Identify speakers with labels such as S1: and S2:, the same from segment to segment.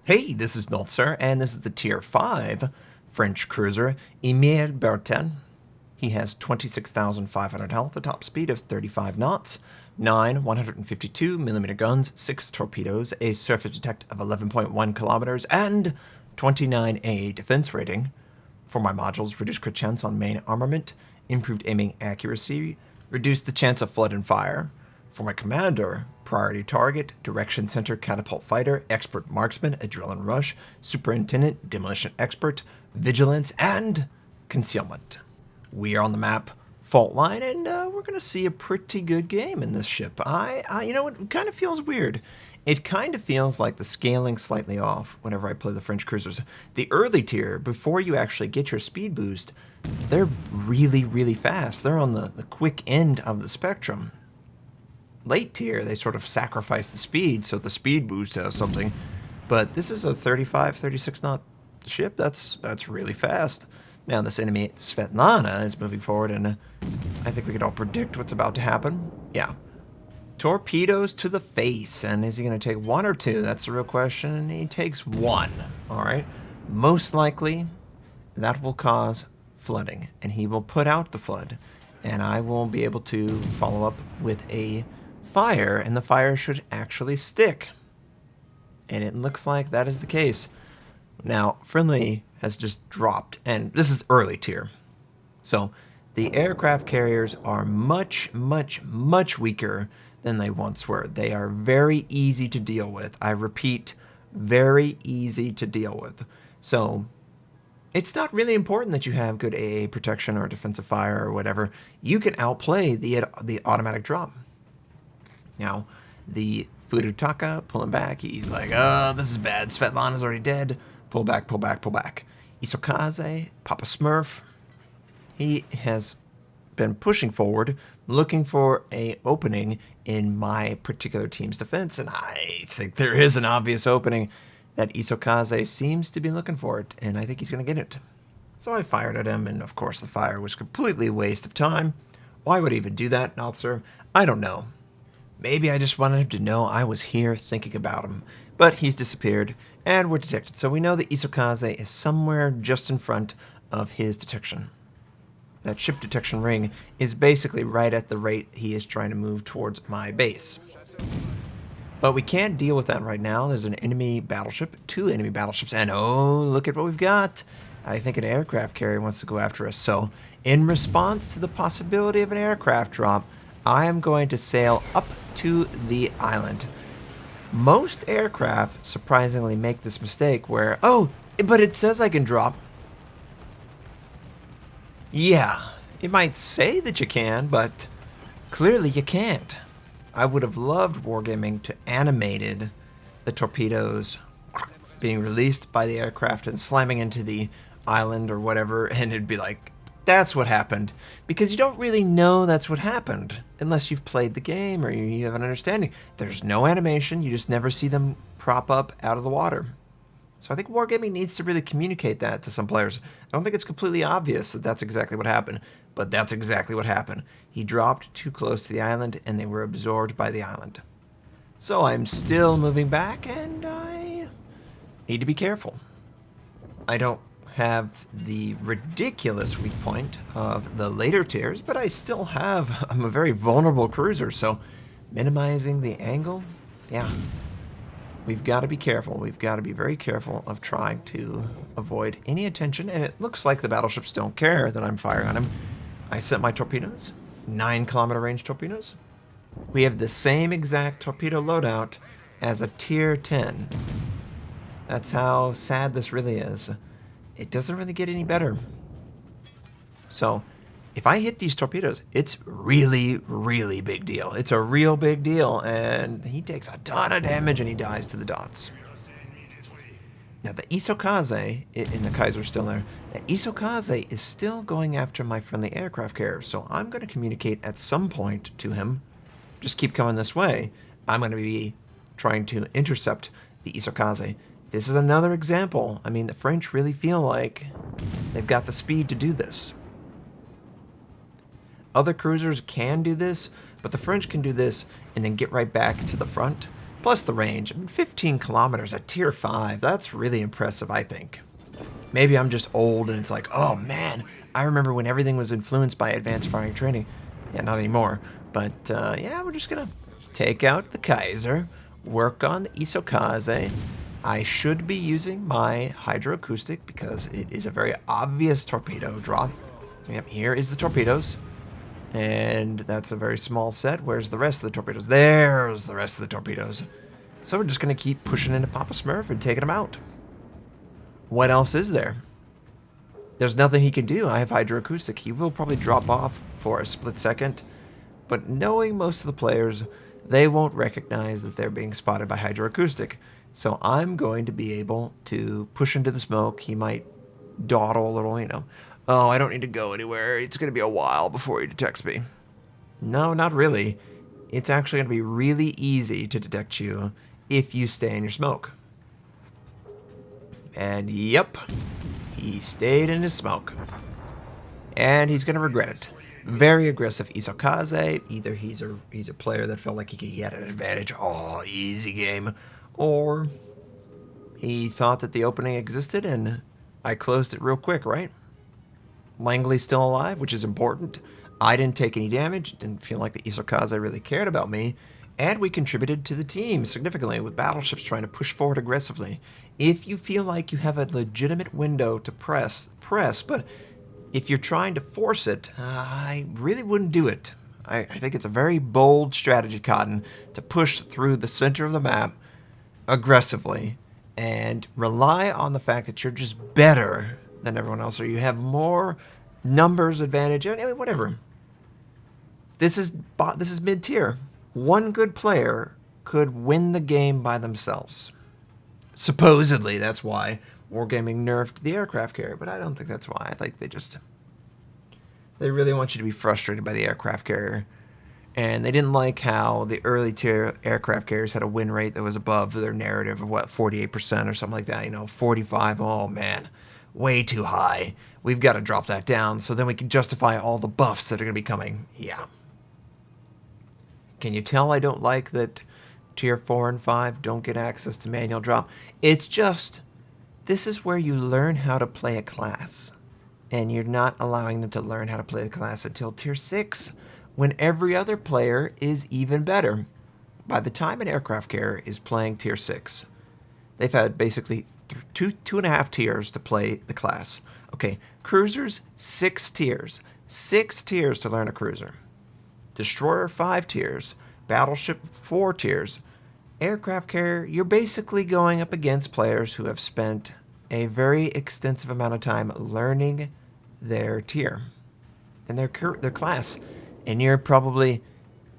S1: Hey, this is Notser, and this is the Tier 5 French cruiser Emile Bertin. He has 26,500 health, a top speed of 35 knots, 9 152mm guns, 6 torpedoes, a surface detect of 11.1 kilometers, and 29A defense rating. For my modules, reduced crit chance on main armament, improved aiming accuracy, reduced the chance of flood and fire. For my commander, priority target, direction center catapult fighter, expert marksman, adrenaline rush, superintendent, demolition expert, vigilance, and concealment. We are on the map fault line, and we're going to see a pretty good game in this ship. You know, it kind of feels weird. It kind of feels like the scaling slightly off whenever I play the French cruisers. The early tier, before you actually get your speed boost, they're really, really fast. They're on the quick end of the spectrum. Late tier, they sort of sacrifice the speed, so the speed boost has something. But this is a 35, 36 knot ship. That's really fast. Now this enemy Svetlana is moving forward, and I think we can all predict what's about to happen. Yeah. Torpedoes to the face, and is he going to take one or two? That's the real question, and he takes one. All right. Most likely, that will cause flooding, and he will put out the flood, and I will be able to follow up with a fire, and the fire should actually stick. And it looks like that is the case. Now, friendly has just dropped, and this is early tier. So the aircraft carriers are much, much, much weaker than they once were. They are very easy to deal with. I repeat, very easy to deal with. So it's not really important that you have good AA protection or defensive fire or whatever. You can outplay the automatic drop. Now, the Furutaka pulling back. He's like, oh, this is bad. Svetlana's already dead. Pull back, pull back, pull back. Isokaze, Papa Smurf, he has been pushing forward, looking for an opening in my particular team's defense, and I think there is an obvious opening that Isokaze seems to be looking for it, and I think he's going to get it. So I fired at him, and of course the fire was completely a waste of time. Why would he even do that, Notser? I don't know. Maybe I just wanted him to know I was here thinking about him. But he's disappeared, and we're detected. So we know that Isokaze is somewhere just in front of his detection. That ship detection ring is basically right at the rate he is trying to move towards my base. But we can't deal with that right now. There's an enemy battleship, 2 enemy battleships, and oh, look at what we've got. I think an aircraft carrier wants to go after us. So in response to the possibility of an aircraft drop, I am going to sail up to the island. Most aircraft surprisingly make this mistake where, oh, but it says I can drop. Yeah, it might say that you can, but clearly you can't. I would have loved Wargaming to animated the torpedoes being released by the aircraft and slamming into the island or whatever, and it'd be like, that's what happened. Because you don't really know that's what happened unless you've played the game or you have an understanding. There's no animation. You just never see them prop up out of the water. So I think Wargaming needs to really communicate that to some players. I don't think it's completely obvious that that's exactly what happened, but that's exactly what happened. He dropped too close to the island, and they were absorbed by the island. So I'm still moving back, and I need to be careful. I don't have the ridiculous weak point of the later tiers, but I still have, I'm a very vulnerable cruiser, so minimizing the angle, yeah. We've got to be careful. We've got to be very careful of trying to avoid any attention, and it looks like the battleships don't care that I'm firing on them. I sent my torpedoes, 9-kilometer range torpedoes. We have the same exact torpedo loadout as a tier 10. That's how sad this really is. It doesn't really get any better. So if I hit these torpedoes, it's really, really big deal. It's a real big deal, and he takes a ton of damage and he dies to the dots. Now the Isokaze, and the Kaiser's still there, the Isokaze is still going after my friendly aircraft carrier, so I'm going to communicate at some point to him, just keep coming this way. I'm going to be trying to intercept the Isokaze. This is another example. I mean, the French really feel like they've got the speed to do this. Other cruisers can do this, but the French can do this and then get right back to the front. Plus the range. I mean, 15 kilometers at tier 5. That's really impressive, I think. Maybe I'm just old and it's like, oh man, I remember when everything was influenced by advanced firing training. Yeah, not anymore. But yeah, we're just going to take out the Kaiser, work on the Isokaze. I should be using my hydroacoustic because it is a very obvious torpedo drop. Yep, here is the torpedoes. And that's a very small set. Where's the rest of the torpedoes? There's the rest of the torpedoes. So we're just going to keep pushing into Papa Smurf and taking him out. What else is there? There's nothing he can do. I have hydroacoustic. He will probably drop off for a split second. But knowing most of the players, they won't recognize that they're being spotted by hydroacoustic. So I'm going to be able to push into the smoke. He might dawdle a little, you know. Oh, I don't need to go anywhere. It's going to be a while before he detects me. No, not really. It's actually going to be really easy to detect you if you stay in your smoke. And yep, he stayed in his smoke. And he's going to regret it. Very aggressive Isokaze. Either he's a player that felt like he had an advantage. Oh, easy game. Or he thought that the opening existed and I closed it real quick, right? Langley's still alive, which is important. I didn't take any damage. Didn't feel like the Isokaze really cared about me. And we contributed to the team significantly with battleships trying to push forward aggressively. If you feel like you have a legitimate window to press, but if you're trying to force it, I really wouldn't do it. I think it's a very bold strategy, Cotton, to push through the center of the map aggressively and rely on the fact that you're just better than everyone else, or you have more numbers advantage, anyway, whatever. This is mid-tier. One good player could win the game by themselves. Supposedly, that's why Wargaming nerfed the aircraft carrier, but I don't think that's why. I think they really want you to be frustrated by the aircraft carrier. And they didn't like how the early tier aircraft carriers had a win rate that was above their narrative of, what, 48% or something like that. You know, 45, oh man, way too high. We've got to drop that down so then we can justify all the buffs that are going to be coming. Yeah. Can you tell I don't like that tier 4 and 5 don't get access to manual drop? It's just, this is where you learn how to play a class. And you're not allowing them to learn how to play the class until tier 6, when every other player is even better. By the time an aircraft carrier is playing tier 6, they've had basically two and a half tiers to play the class. Okay, cruisers, 6 tiers. 6 tiers to learn a cruiser. Destroyer, 5 tiers. Battleship, 4 tiers. Aircraft carrier, you're basically going up against players who have spent a very extensive amount of time learning their tier and their class. And you're probably,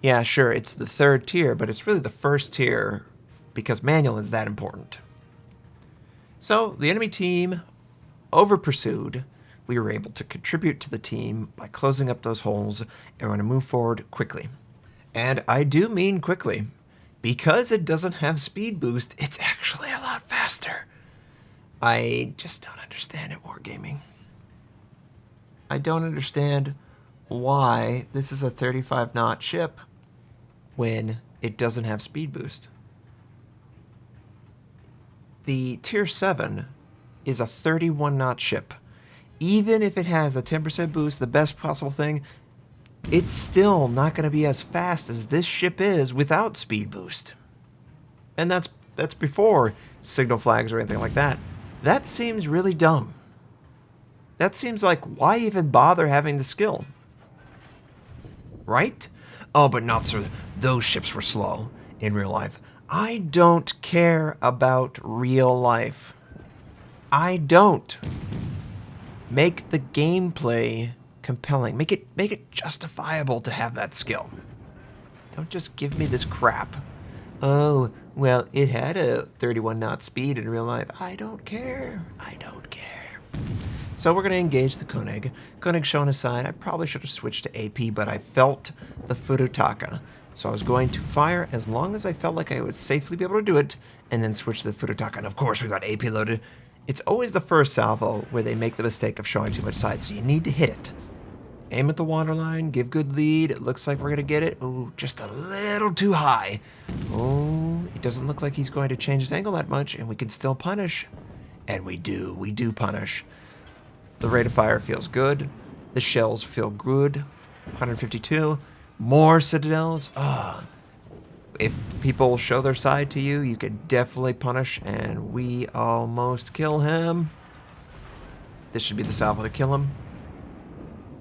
S1: yeah, sure, it's the 3rd tier, but it's really the 1st tier because manual is that important. So the enemy team over-pursued. We were able to contribute to the team by closing up those holes, and we're going to move forward quickly. And I do mean quickly. Because it doesn't have speed boost, it's actually a lot faster. I just don't understand it, Wargaming. I don't understand why this is a 35-knot ship when it doesn't have speed boost. The Tier 7 is a 31-knot ship. Even if it has a 10% boost, the best possible thing, it's still not going to be as fast as this ship is without speed boost. And that's before signal flags or anything like that. That seems really dumb. That seems like, why even bother having the skill? Right? Oh, but Notser, those ships were slow in real life. I don't care about real life. I don't. Make the gameplay compelling. Make it justifiable to have that skill. Don't just give me this crap. Oh, well, it had a 31-knot speed in real life. I don't care. I don't care. So we're going to engage the Koenig. Koenig showing his side. I probably should have switched to AP, but I felt the Furutaka. So I was going to fire as long as I felt like I would safely be able to do it, and then switch to the Furutaka. And of course, we got AP loaded. It's always the first salvo where they make the mistake of showing too much side, so you need to hit it. Aim at the waterline, give good lead. It looks like we're going to get it. Ooh, just a little too high. Oh, It doesn't look like he's going to change his angle that much, and we can still punish. And we do punish. The rate of fire feels good. The shells feel good. 152. More citadels. If people show their side to you, you can definitely punish, and we almost kill him. This should be the salvo to kill him.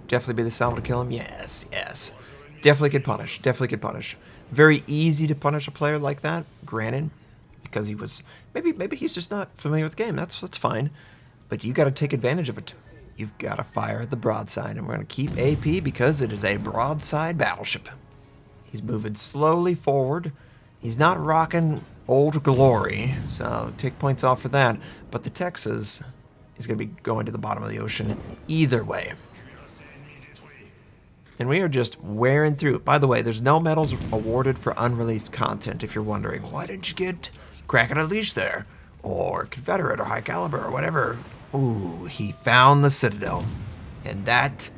S1: Definitely be the salvo to kill him. Yes, yes. Definitely could punish. Definitely could punish. Very easy to punish a player like that, granted, because he was maybe he's just not familiar with the game. That's fine, but you got to take advantage of it. You've got to fire the broadside, and we're going to keep AP because it is a broadside battleship. He's moving slowly forward. He's not rocking Old Glory, so take points off for that. But the Texas is going to be going to the bottom of the ocean either way. And we are just wearing through. By the way, there's no medals awarded for unreleased content, if you're wondering. Why didn't you get Kraken Unleashed there? Or Confederate or High Caliber or whatever. Ooh, he found the Citadel. And that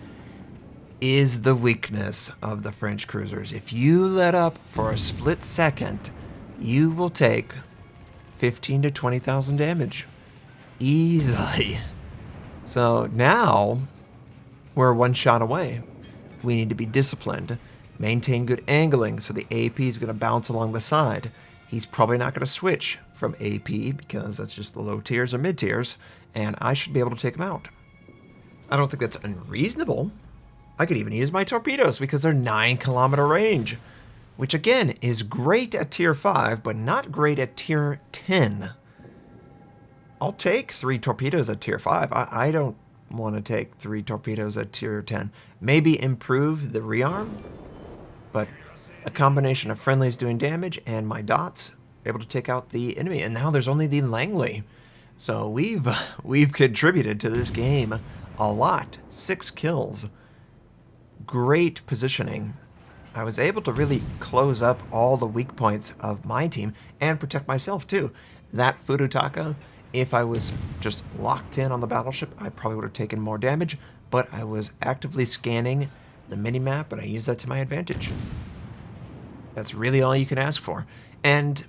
S1: is the weakness of the French cruisers. If you let up for a split second, you will take 15 to 20,000 damage. Easily. So now, we're one shot away. We need to be disciplined, maintain good angling, so the AP is going to bounce along the side. He's probably not going to switch from AP because that's just the low tiers or mid tiers, and I should be able to take him out. I don't think that's unreasonable. I could even use my torpedoes because they're 9-kilometer range, which again is great at tier 5, but not great at tier 10. I'll take 3 torpedoes at tier 5. I don't want to take 3 torpedoes at tier 10. Maybe improve the rearm, but a combination of friendlies doing damage and my dots able to take out the enemy. And now there's only the Langley. So we've contributed to this game a lot. 6 kills. Great positioning. I was able to really close up all the weak points of my team and protect myself too. That Furutaka, if I was just locked in on the battleship, I probably would have taken more damage, but I was actively scanning the minimap, and I used that to my advantage. That's really all you can ask for. And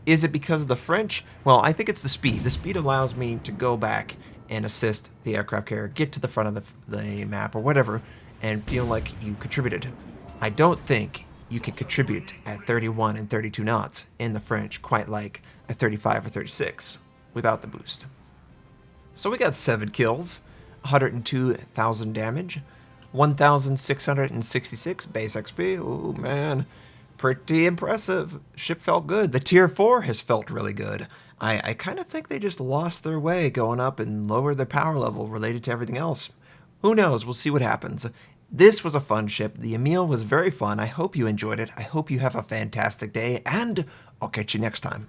S1: is it because of the French? Well, I think it's the speed. The speed allows me to go back and assist the aircraft carrier, get to the front of the map or whatever, and feel like you contributed. I don't think you can contribute at 31 and 32 knots in the French quite like at 35 or 36 without the boost. So we got 7 kills, 102,000 damage, 1,666 base XP. Oh man, pretty impressive. Ship felt good. The tier 4 has felt really good. I kind of think they just lost their way going up and lowered their power level related to everything else. Who knows? We'll see what happens. This was a fun ship. The Emile was very fun. I hope you enjoyed it. I hope you have a fantastic day, and I'll catch you next time.